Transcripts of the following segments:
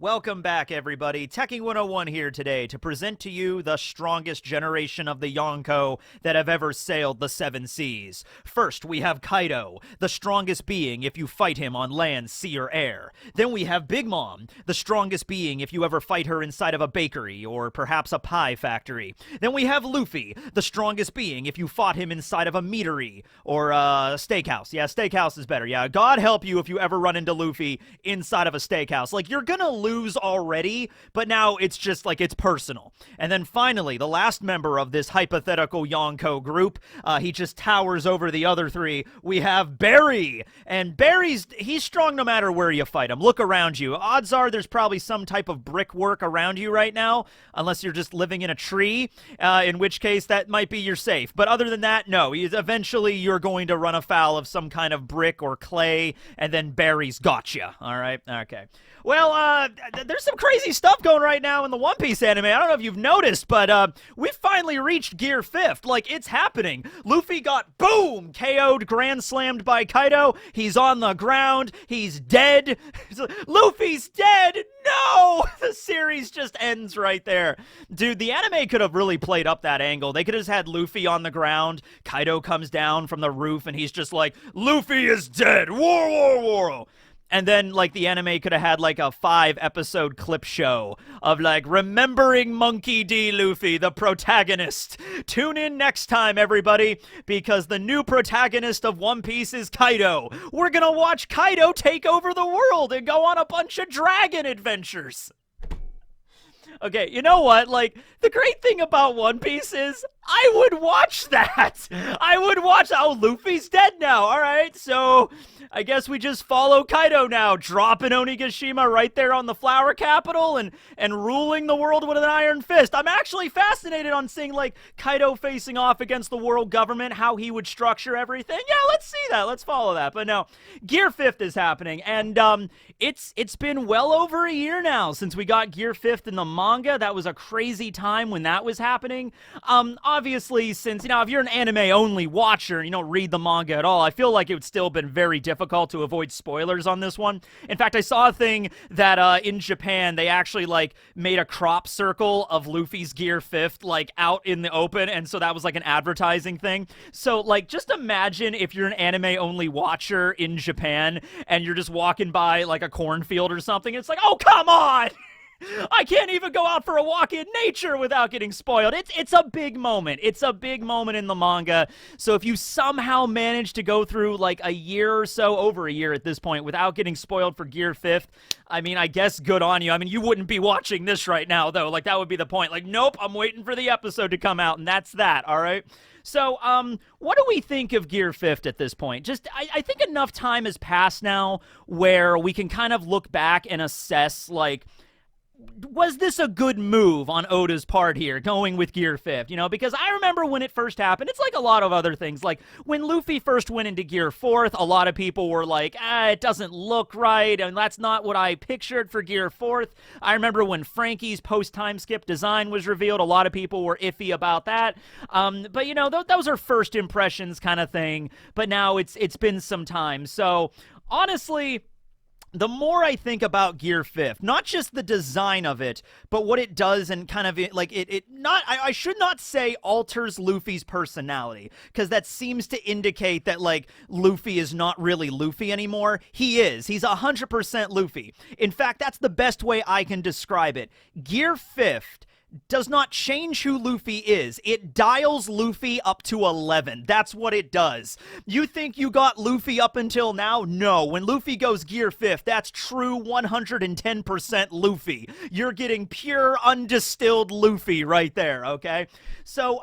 Welcome back, everybody. Teching 101 here today to present to you the strongest generation of the Yonko that have ever sailed the seven seas. First, we have Kaido, the strongest being if you fight him on land, sea, or air. Then we have Big Mom, the strongest being if you ever fight her inside of a bakery or perhaps a pie factory. Then we have Luffy, the strongest being if you fought him inside of a meadery or a steakhouse. Yeah, steakhouse is better. Yeah, God help you if you ever run into Luffy inside of a steakhouse. Like, you're gonna lose already, but now it's just like it's personal. And then finally, the last member of this hypothetical Yonko group, he just towers over the other three. We have Barry, and he's strong no matter where you fight him. Look around you. Odds are there's probably some type of brickwork around you right now, unless you're just living in a tree, in which case that might be your safe. But other than that, no. Eventually you're going to run afoul of some kind of brick or clay, and then Barry's got you. All right? Okay. Well, there's some crazy stuff going right now in the One Piece anime. I don't know if you've noticed, but we finally reached Gear 5th. Like, it's happening. Luffy got, boom, KO'd, grand slammed by Kaido. He's on the ground. He's dead. Luffy's dead. No! The series just ends right there. Dude, the anime could have really played up that angle. They could have just had Luffy on the ground. Kaido comes down from the roof, and he's just like, Luffy is dead. War, war, war. And then, like, the anime could have had, like, a 5-episode clip show of, like, remembering Monkey D. Luffy, the protagonist. Tune in next time, everybody, because the new protagonist of One Piece is Kaido. We're gonna watch Kaido take over the world and go on a bunch of dragon adventures. Okay, you know what? Like, the great thing about One Piece is I would watch that. I would watch. Oh, Luffy's dead now. All right, so I guess we just follow Kaido now, dropping Onigashima right there on the flower capital and ruling the world with an iron fist. I'm actually fascinated on seeing, like, Kaido facing off against the world government, how he would structure everything. Yeah, let's see that. Let's follow that. But no, Gear 5th is happening, and it's been well over a year now since we got Gear 5th in the manga. That was a crazy time when that was happening. Obviously, since, you know, if you're an anime-only watcher and you don't read the manga at all, I feel like it would still have been very difficult to avoid spoilers on this one. In fact, I saw a thing that in Japan, they actually, like, made a crop circle of Luffy's Gear 5th, like, out in the open, and so that was, like, an advertising thing. So, like, just imagine if you're an anime-only watcher in Japan, and you're just walking by, like, a cornfield or something, and it's like, oh, come on! I can't even go out for a walk in nature without getting spoiled. It's a big moment. It's a big moment in the manga. So if you somehow manage to go through like a year or so, over a year at this point, without getting spoiled for Gear 5th, I mean, I guess good on you. I mean, you wouldn't be watching this right now, though. Like, that would be the point. Like, nope, I'm waiting for the episode to come out, and that's that, all right? So, what do we think of Gear 5th at this point? Just, I think enough time has passed now where we can kind of look back and assess, like, was this a good move on Oda's part here, going with Gear 5th? You know, because I remember when it first happened, it's like a lot of other things. Like, when Luffy first went into Gear 4th, a lot of people were like, it doesn't look right, and that's not what I pictured for Gear 4th. I remember when Frankie's post-time skip design was revealed, a lot of people were iffy about that. But, you know, those are first impressions kind of thing. But now it's been some time. So, honestly, the more I think about Gear 5th, not just the design of it, but what it does and kind of, like, I should not say alters Luffy's personality, because that seems to indicate that, like, Luffy is not really Luffy anymore. He is. He's 100% Luffy. In fact, that's the best way I can describe it. Gear 5th does not change who Luffy is. It dials Luffy up to 11. That's what it does. You think you got Luffy up until now? No. When Luffy goes Gear 5th, that's true 110% Luffy. You're getting pure, undistilled Luffy right there, okay? So,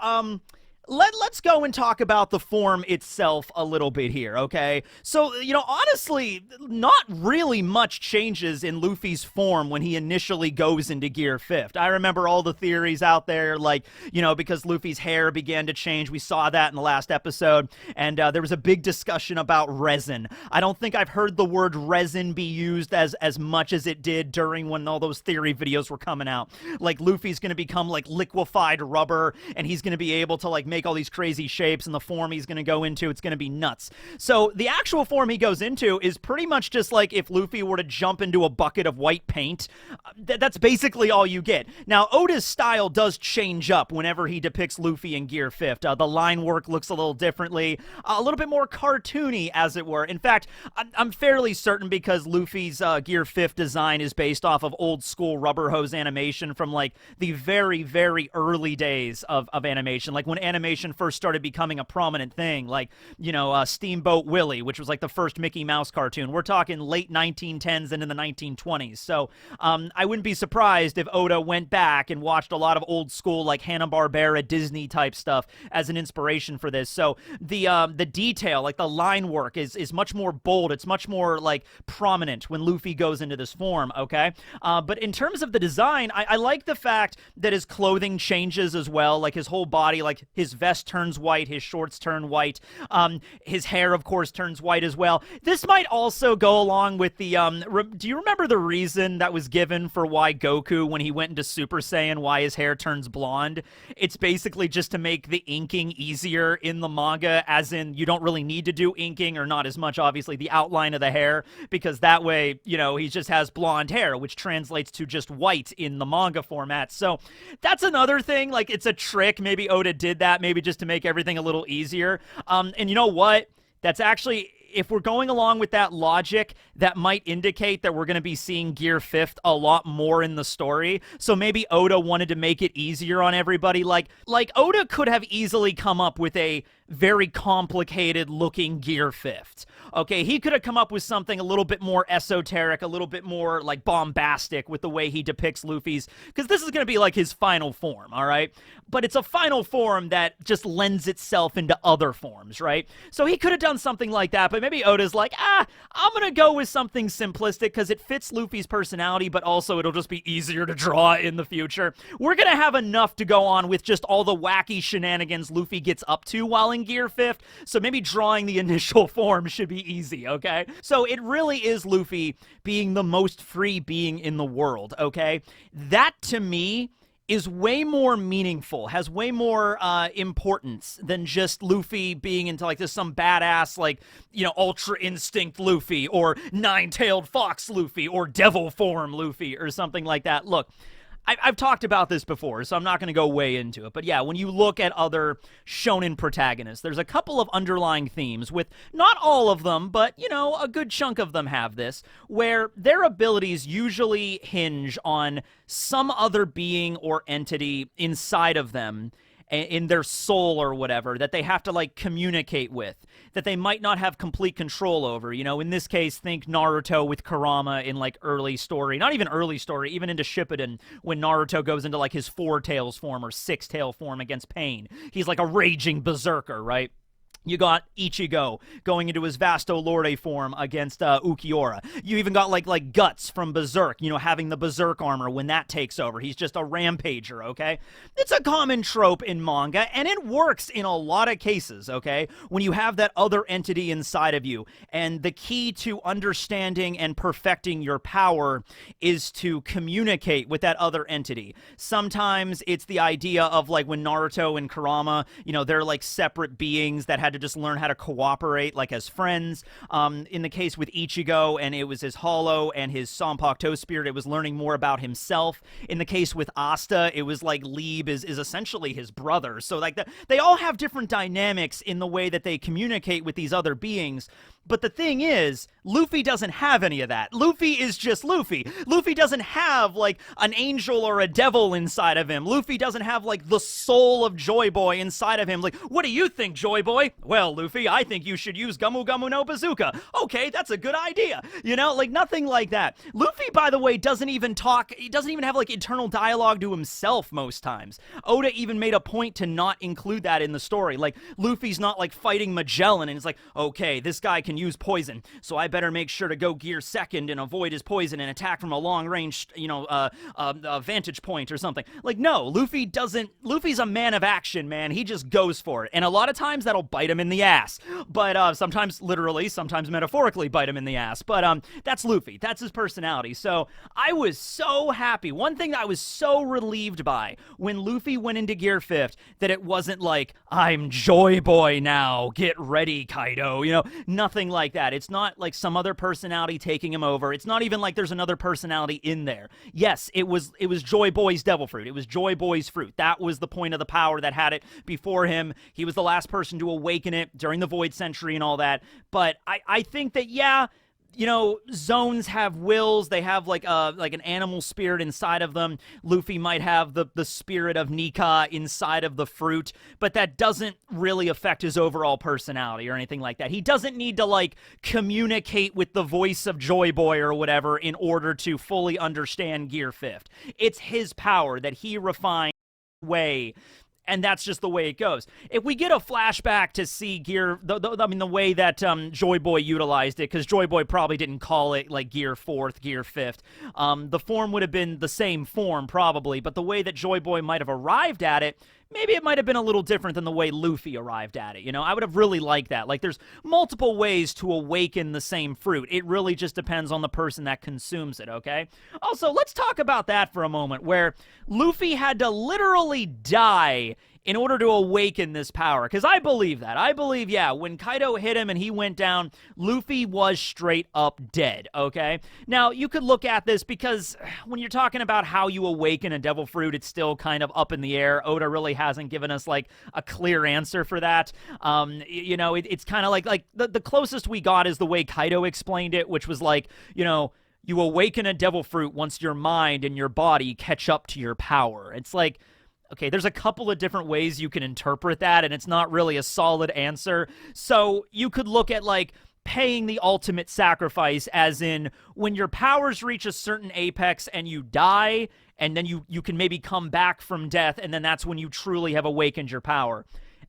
Let's go and talk about the form itself a little bit here, okay? So, you know, honestly, not really much changes in Luffy's form when he initially goes into Gear 5th. I remember all the theories out there, like, you know, because Luffy's hair began to change. We saw that in the last episode, and there was a big discussion about resin. I don't think I've heard the word resin be used as much as it did during when all those theory videos were coming out. Like, Luffy's gonna become, like, liquefied rubber, and he's gonna be able to, like, make all these crazy shapes, and the form he's going to go into, it's going to be nuts. So the actual form he goes into is pretty much just like if Luffy were to jump into a bucket of white paint. That's basically all you get. Now, Oda's style does change up whenever he depicts Luffy in Gear 5th. The line work looks a little differently, a little bit more cartoony, as it were. In fact, I'm fairly certain, because Luffy's Gear 5th design is based off of old school rubber hose animation from like the very, very early days of animation, like when animation first started becoming a prominent thing, like, you know, Steamboat Willie, which was like the first Mickey Mouse cartoon. We're talking late 1910s into the 1920s. So I wouldn't be surprised if Oda went back and watched a lot of old school like Hanna-Barbera Disney type stuff as an inspiration for this. So the detail, like the line work is much more bold. It's much more like prominent when Luffy goes into this form, okay? But in terms of the design, I like the fact that his clothing changes as well. Like his whole body, like his vest turns white, his shorts turn white, his hair, of course, turns white as well. This might also go along with the, do you remember the reason that was given for why Goku, when he went into Super Saiyan, why his hair turns blonde? It's basically just to make the inking easier in the manga, as in you don't really need to do inking, or not as much, obviously, the outline of the hair, because that way, you know, he just has blonde hair, which translates to just white in the manga format. So that's another thing. Like, it's a trick. Maybe Oda did that, maybe just to make everything a little easier. And you know what? That's actually, if we're going along with that logic, that might indicate that we're going to be seeing Gear 5th a lot more in the story. So maybe Oda wanted to make it easier on everybody. Like Oda could have easily come up with a very complicated looking Gear 5th. Okay, he could have come up with something a little bit more esoteric, a little bit more like bombastic with the way he depicts Luffy's, because this is going to be like his final form, all right? But it's a final form that just lends itself into other forms, right? So he could have done something like that, but maybe Oda's like, I'm going to go with something simplistic because it fits Luffy's personality, but also it'll just be easier to draw in the future. We're going to have enough to go on with just all the wacky shenanigans Luffy gets up to while in Gear 5th, so maybe drawing the initial form should be easy, okay? So it really is Luffy being the most free being in the world, okay? That, to me, is way more meaningful, has way more importance than just Luffy being into like this some badass, like, you know, Ultra Instinct Luffy, or Nine-Tailed Fox Luffy, or Devil Form Luffy, or something like that. Look, I've talked about this before, so I'm not going to go way into it. But yeah, when you look at other shonen protagonists, there's a couple of underlying themes with not all of them, but, you know, a good chunk of them have this, where their abilities usually hinge on some other being or entity inside of them, in their soul or whatever, that they have to like communicate with, that they might not have complete control over. You know, in this case, think Naruto with Kurama in like early story, not even early story, even into Shippuden, when Naruto goes into like his 4 tails form or 6 tail form against Pain. He's like a raging berserker, right? You got Ichigo going into his Vasto Lorde form against Ukiura. You even got like Guts from Berserk, you know, having the Berserk armor when that takes over. He's just a rampager, okay? It's a common trope in manga, and it works in a lot of cases, okay? When you have that other entity inside of you. And the key to understanding and perfecting your power is to communicate with that other entity. Sometimes it's the idea of like when Naruto and Kurama, you know, they're like separate beings that had to just learn how to cooperate like as friends. In the case with Ichigo, and it was his Hollow and his Sanpakuto spirit, it was learning more about himself. In the case with Asta, it was like Lieb is essentially his brother. So like they all have different dynamics in the way that they communicate with these other beings. But the thing is, Luffy doesn't have any of that. Luffy is just Luffy. Luffy doesn't have, like, an angel or a devil inside of him. Luffy doesn't have, like, the soul of Joy Boy inside of him. Like, what do you think, Joy Boy? Well, Luffy, I think you should use Gumu Gumu no Bazooka. Okay, that's a good idea. You know, like, nothing like that. Luffy, by the way, doesn't even talk. He doesn't even have, like, internal dialogue to himself most times. Oda even made a point to not include that in the story. Like, Luffy's not, like, fighting Magellan, and it's like, okay, this guy can use poison, so I better make sure to go Gear 2nd and avoid his poison and attack from a long range, you know, vantage point or something. Like, no, Luffy's a man of action, man. He just goes for it, and a lot of times that'll bite him him in the ass. But sometimes literally, sometimes metaphorically bite him in the ass. But that's Luffy. That's his personality. So I was so happy. One thing that I was so relieved by when Luffy went into Gear 5th, that it wasn't like, I'm Joy Boy now, get ready, Kaido. You know, nothing like that. It's not like some other personality taking him over. It's not even like there's another personality in there. Yes, it was Joy Boy's devil fruit. It was Joy Boy's fruit. That was the point of the power that had it before him. He was the last person to awaken it during the Void Century and all that. But I think that, yeah, you know, zones have wills. They have like an animal spirit inside of them. Luffy might have the spirit of Nika inside of the fruit, but that doesn't really affect his overall personality or anything like that. He doesn't need to like communicate with the voice of Joy Boy or whatever in order to fully understand Gear 5th. It's his power that he refined way. And that's just the way it goes. If we get a flashback to see Gear, the way that Joy Boy utilized it, because Joy Boy probably didn't call it like Gear 4th, Gear 5th. The form would have been the same form probably, but the way that Joy Boy might have arrived at it, maybe it might have been a little different than the way Luffy arrived at it. You know, I would have really liked that. Like, there's multiple ways to awaken the same fruit. It really just depends on the person that consumes it, okay? Also, let's talk about that for a moment, where Luffy had to literally die in order to awaken this power, because I believe that. I believe, yeah, when Kaido hit him and he went down, Luffy was straight up dead, okay? Now, you could look at this because when you're talking about how you awaken a devil fruit, it's still kind of up in the air. Oda really hasn't given us, like, a clear answer for that. You know, it's kind of like the closest we got is the way Kaido explained it, which was like, you know, you awaken a devil fruit once your mind and your body catch up to your power. It's like, okay, there's a couple of different ways you can interpret that, and it's not really a solid answer. So you could look at, like, paying the ultimate sacrifice, as in when your powers reach a certain apex and you die, and then you can maybe come back from death, and then that's when you truly have awakened your power.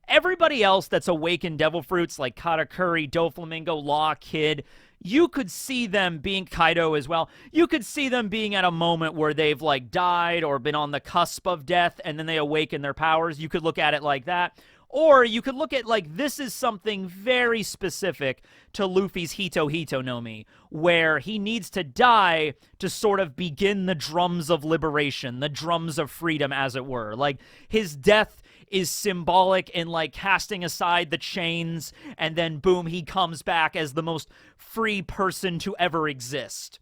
Everybody else that's awakened devil fruits, like Katakuri, Doflamingo, Law, Kid, you could see them being, Kaido as well, you could see them being at a moment where they've, like, died or been on the cusp of death, and then they awaken their powers. You could look at it like that. Or you could look at, like, this is something very specific to Luffy's Hito Hito no Mi, where he needs to die to sort of begin the drums of liberation, the drums of freedom, as it were. Like, his death is symbolic in, like, casting aside the chains, and then boom, he comes back as the most free person to ever exist.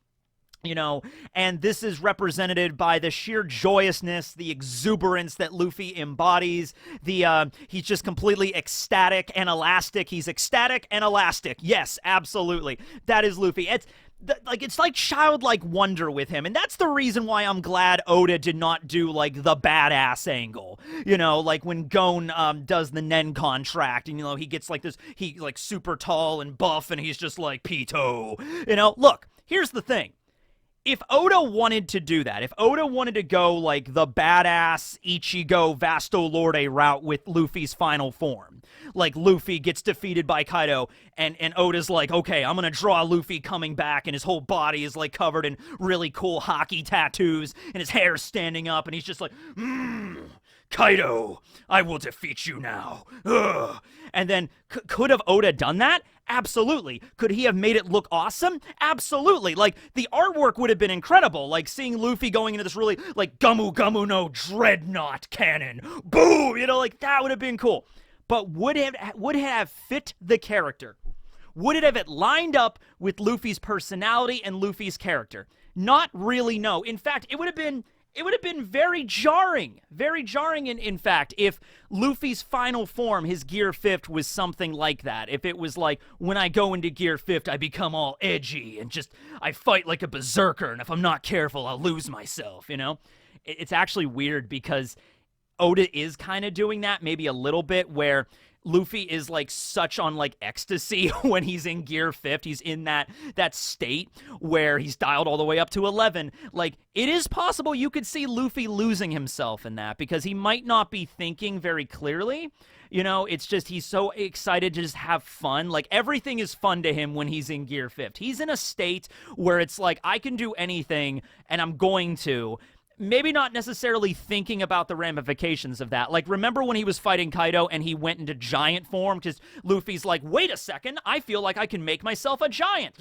You know, and this is represented by the sheer joyousness, the exuberance that Luffy embodies. He's just completely ecstatic and elastic. He's ecstatic and elastic. Yes, absolutely. That is Luffy. It's like childlike wonder with him, and that's the reason why I'm glad Oda did not do, like, the badass angle. You know, like when Gon does the Nen contract, and, you know, he gets like this, he, like, super tall and buff, and he's just like Pito. You know, look, here's the thing. If Oda wanted to do that, if Oda wanted to go, like, the badass Ichigo Vasto Lorde route with Luffy's final form, like, Luffy gets defeated by Kaido, and Oda's like, okay, I'm gonna draw Luffy coming back, and his whole body is, like, covered in really cool hockey tattoos, and his hair's standing up, and he's just like, Kaido, I will defeat you now. Ugh. And then, could have Oda done that? Absolutely. Could he have made it look awesome? Absolutely. Like, the artwork would have been incredible. Like, seeing Luffy going into this really, like, Gumu Gumu no Dreadnought cannon. Boom! You know, like, that would have been cool. But would it have fit the character? Would it have lined up with Luffy's personality and Luffy's character? Not really, no. In fact, it would have been very jarring, in fact, if Luffy's final form, his Gear 5th, was something like that. If it was like, when I go into Gear 5th, I become all edgy and just, I fight like a berserker, and if I'm not careful, I'll lose myself, you know? It's actually weird because Oda is kind of doing that, maybe a little bit, where Luffy is, like, such on, like, ecstasy when he's in Gear 5th. He's in that state where he's dialed all the way up to 11. Like, it is possible you could see Luffy losing himself in that, because he might not be thinking very clearly. You know, it's just he's so excited to just have fun. Like, everything is fun to him when he's in Gear 5th. He's in a state where it's like, I can do anything, and I'm going to. maybe not necessarily thinking about the ramifications of that. Like, remember when he was fighting Kaido and he went into giant form? Because Luffy's like, wait a second, I feel like I can make myself a giant.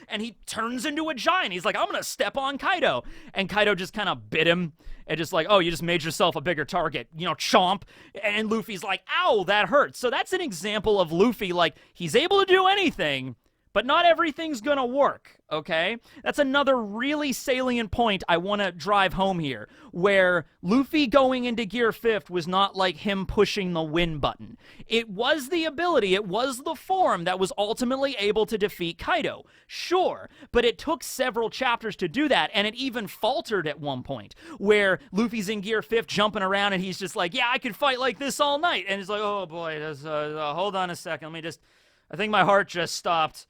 And he turns into a giant. He's like, I'm going to step on Kaido. And Kaido just kind of bit him. And just like, oh, you just made yourself a bigger target, you know, chomp. And Luffy's like, ow, that hurts. So that's an example of Luffy, like, he's able to do anything, but not everything's gonna work, okay? That's another really salient point I want to drive home here, where Luffy going into Gear 5th was not like him pushing the win button. It was the ability, it was the form that was ultimately able to defeat Kaido. Sure, but it took several chapters to do that, and it even faltered at one point, where Luffy's in Gear 5th jumping around, and he's just like, yeah, I could fight like this all night. And it's like, oh boy, hold on a second, I think my heart just stopped.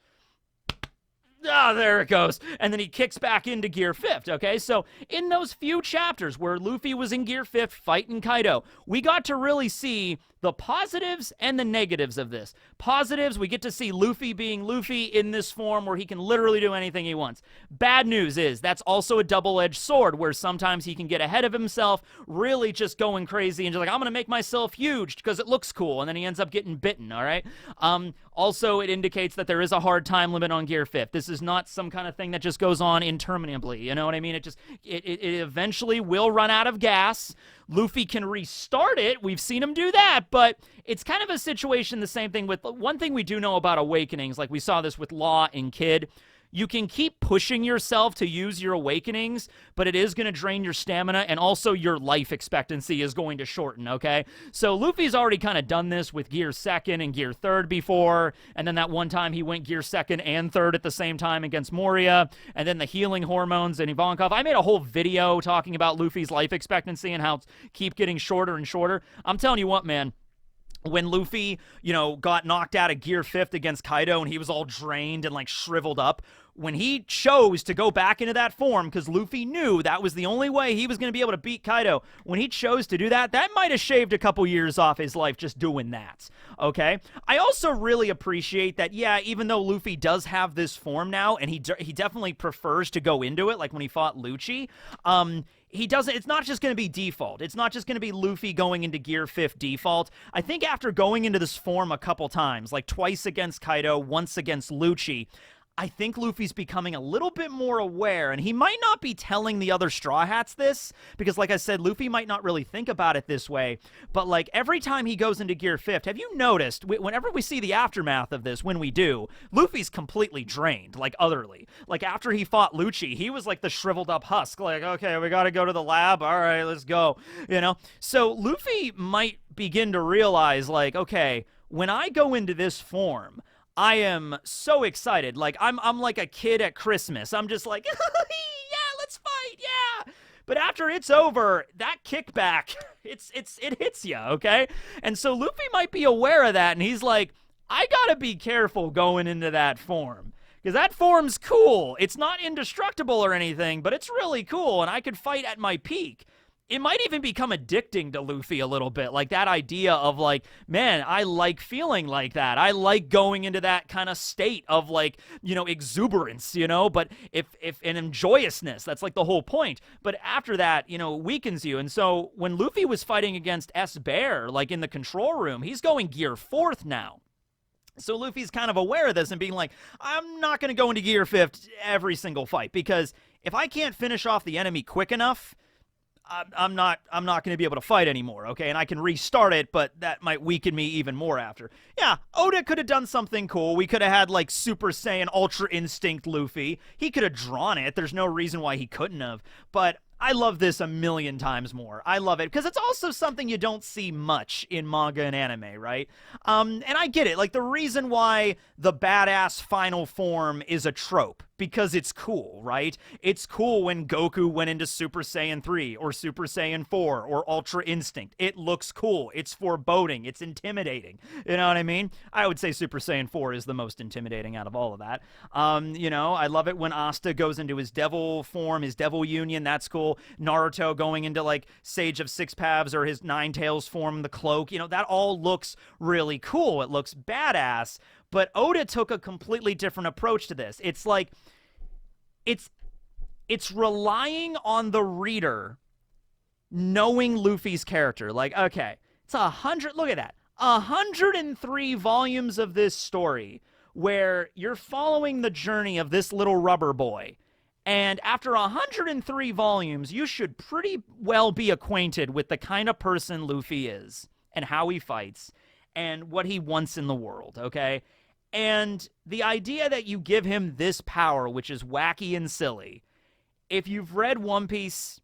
Ah, there it goes. And then he kicks back into Gear 5th, okay? So in those few chapters where Luffy was in Gear 5th fighting Kaido, we got to really see the positives and the negatives of this. Positives, we get to see Luffy being Luffy in this form where he can literally do anything he wants. Bad news is that's also a double-edged sword where sometimes he can get ahead of himself, really just going crazy and just like, I'm going to make myself huge because it looks cool, and then he ends up getting bitten, all right? Also, it indicates that there is a hard time limit on Gear 5th. This is not some kind of thing that just goes on interminably, you know what I mean? It eventually will run out of gas. Luffy can restart it. We've seen him do that, but it's kind of a situation, the same thing with, one thing we do know about awakenings, like we saw this with Law and Kid, you can keep pushing yourself to use your awakenings, but it is going to drain your stamina, and also your life expectancy is going to shorten, okay? So Luffy's already kind of done this with Gear 2nd and Gear 3rd before, and then that one time he went Gear 2nd and 3rd at the same time against Moria, and then the healing hormones and Ivankov. I made a whole video talking about Luffy's life expectancy and how it's keep getting shorter and shorter. I'm telling you what, man. When Luffy, you know, got knocked out of Gear 5th against Kaido and he was all drained and, like, shriveled up, when he chose to go back into that form, because Luffy knew that was the only way he was going to be able to beat Kaido, when he chose to do that, that might have shaved a couple years off his life just doing that, okay? I also really appreciate that, yeah, even though Luffy does have this form now, and he definitely prefers to go into it, like when he fought Lucci, he doesn't, it's not just going to be default. It's not just going to be Luffy going into Gear 5th default. I think after going into this form a couple times, like twice against Kaido, once against Lucci, I think Luffy's becoming a little bit more aware, and he might not be telling the other Straw Hats this, because like I said, Luffy might not really think about it this way, but like every time he goes into Gear 5th, have you noticed, whenever we see the aftermath of this, when we do, Luffy's completely drained, like utterly. Like after he fought Lucci, he was like the shriveled up husk, like, okay, we gotta go to the lab, all right, let's go, you know? So Luffy might begin to realize, like, okay, when I go into this form, I am so excited. Like, I'm like a kid at Christmas. I'm just like, yeah, let's fight, yeah. But after it's over, that kickback, it hits you, okay? And so Luffy might be aware of that, and he's like, I gotta be careful going into that form. Because that form's cool. It's not indestructible or anything, but it's really cool, and I could fight at my peak. It might even become addicting to Luffy a little bit, like that idea of like, man, I like feeling like that. I like going into that kind of state of like, you know, exuberance, you know, but if and joyousness, that's like the whole point. But after that, you know, weakens you. And so when Luffy was fighting against S-Bear, like in the control room, he's going Gear 4th now. So Luffy's kind of aware of this and being like, I'm not going to go into Gear 5th every single fight, because if I can't finish off the enemy quick enough, I'm not going to be able to fight anymore, okay? And I can restart it, but that might weaken me even more after. Yeah, Oda could have done something cool. We could have had, like, Super Saiyan Ultra Instinct Luffy. He could have drawn it. There's no reason why he couldn't have. But I love this a million times more. I love it because it's also something you don't see much in manga and anime, right? And I get it. Like, the reason why the badass final form is a trope, because it's cool, right? It's cool when Goku went into Super Saiyan 3 or Super Saiyan 4 or Ultra Instinct. It looks cool. It's foreboding. It's intimidating. You know what I mean? I would say Super Saiyan 4 is the most intimidating out of all of that. You know, I love it when Asta goes into his devil form, his devil union. That's cool. Naruto going into like Sage of Six Paths or his Nine Tails form, the cloak. You know, that all looks really cool. It looks badass. But Oda took a completely different approach to this. It's like, it's relying on the reader knowing Luffy's character. Like, okay, it's 100, look at that, 103 volumes of this story where you're following the journey of this little rubber boy. And after 103 volumes, you should pretty well be acquainted with the kind of person Luffy is and how he fights and what he wants in the world, okay? And the idea that you give him this power, which is wacky and silly, if you've read One Piece,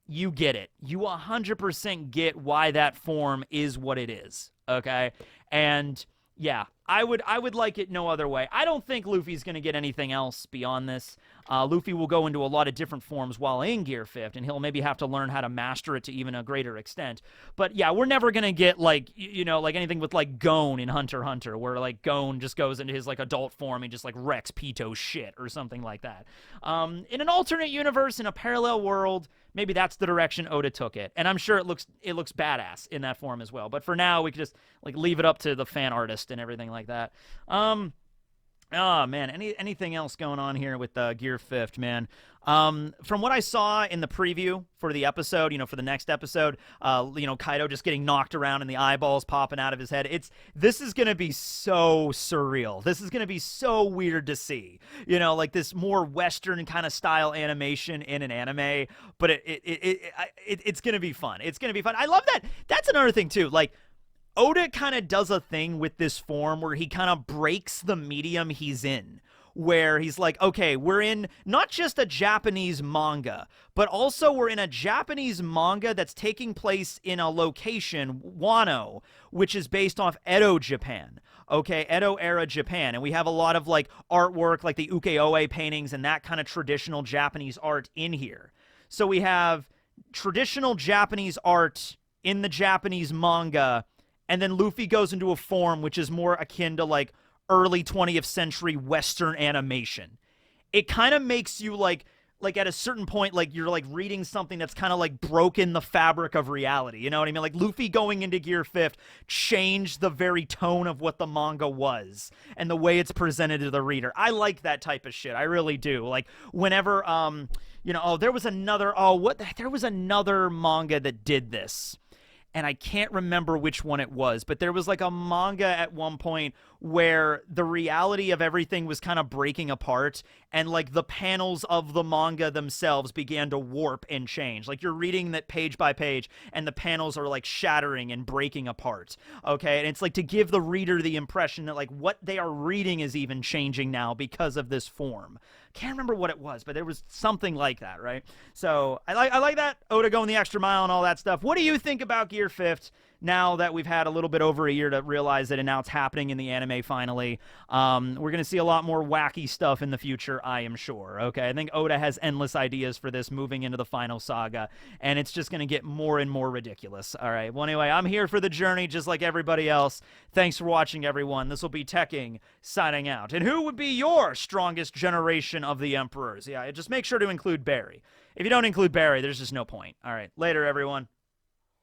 you get it. You 100% get why that form is what it is, okay? And yeah, I would like it no other way. I don't think Luffy's going to get anything else beyond this. Luffy will go into a lot of different forms while in Gear 5th, and he'll maybe have to learn how to master it to even a greater extent. But yeah, we're never going to get, like, you know, like anything with, like, Gon in Hunter x Hunter, where, like, Gon just goes into his, like, adult form and just, like, wrecks Pito's shit or something like that. In an alternate universe, in a parallel world, maybe that's the direction Oda took it. And I'm sure it looks badass in that form as well. But for now, we could just, like, leave it up to the fan artist and everything like that. Oh, man, anything else going on here with Gear 5th, man? From what I saw in the preview for the episode, you know, for the next episode, you know, Kaido just getting knocked around and the eyeballs popping out of his head. This is going to be so surreal. This is going to be so weird to see, you know, like this more Western kind of style animation in an anime, but it's going to be fun. It's going to be fun. I love that. That's another thing, too. Like, Oda kind of does a thing with this form where he kind of breaks the medium he's in, where he's like, okay, we're in not just a Japanese manga, but also we're in a Japanese manga that's taking place in a location, Wano, which is based off Edo, Japan. Okay, Edo era Japan. And we have a lot of, like, artwork, like the ukiyo-e paintings and that kind of traditional Japanese art in here. So we have traditional Japanese art in the Japanese manga, and then Luffy goes into a form which is more akin to, like, early 20th century Western animation. It kind of makes you, like at a certain point, like, you're, like, reading something that's kind of, like, broken the fabric of reality. You know what I mean? Like, Luffy going into Gear 5th changed the very tone of what the manga was and the way it's presented to the reader. I like that type of shit. I really do. Like, whenever, you know, there was another manga that did this. And I can't remember which one it was, but there was, like, a manga at one point where the reality of everything was kind of breaking apart, and, like, the panels of the manga themselves began to warp and change. Like, you're reading that page by page, and the panels are, like, shattering and breaking apart, okay? And it's, like, to give the reader the impression that, like, what they are reading is even changing now because of this form. Can't remember what it was, but there was something like that, right? So I like that. Oda going the extra mile and all that stuff. What do you think about Gear 5th now that we've had a little bit over a year to realize it, and now it's happening in the anime finally? We're going to see a lot more wacky stuff in the future, I am sure, okay? I think Oda has endless ideas for this moving into the final saga, and it's just going to get more and more ridiculous, all right? Well, anyway, I'm here for the journey just like everybody else. Thanks for watching, everyone. This will be Tekking signing out. And who would be your strongest generation of the Emperors? Yeah, just make sure to include Barry. If you don't include Barry, there's just no point. All right, later, everyone.